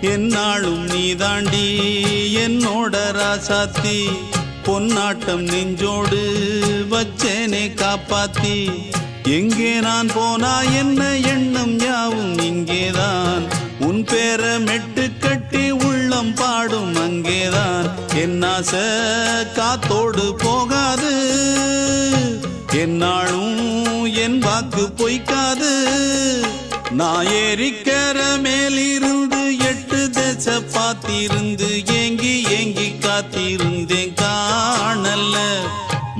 என்னாலும் நீதாண்டி என்னோட ராசாத்தி பொன்னாட்டம் நெஞ்சோடு வச்சேனே காப்பாத்தி எங்கே நான் போனா என்ன எண்ணம் யாவும் இங்கேதான் உன் பேர மெட்டு கட்டி உள்ளம் பாடும் அங்கேதான் என் ஆசை காத்தோடு போகாது என்னாலும் என் வாக்கு பொய்க்காது நான் ஏறிக்கிற மேலிருந்து 8 தேச பார்த்திருந்து ஏங்கி ஏங்கி காத்திருந்தேன் காணல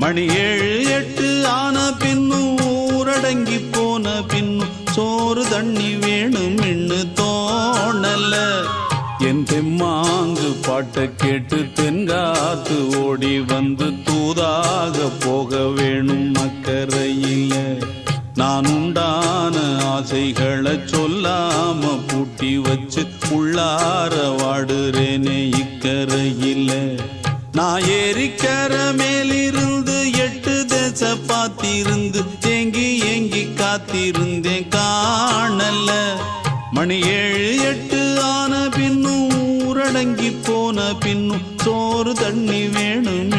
மணி 7 8 ஆன பின்னும் ஊரடங்கி போன பின்னும் சோறு தண்ணி வேணும் இன்னு தோணல என் தெம்மாங்கு பாட்டை கேட்டு தென்காத்து ஓடி வந்து தூதாக போக வேணும் அக்கறையில நான் உண்டான ஆசைகளை சொல்லாம பூட்டி வச்சு உள்ளார வாடுறேனே இக்கரையில நான் ஏறிக்கிற மேலிருந்து 8 தேச பார்த்திருந்து ஏங்கி ஏங்கி காத்திருந்தேன் காணல மணி 7 8 ஆன பின்னும் ஊரடங்கி போன பின்னும் சோறு தண்ணி வேணும்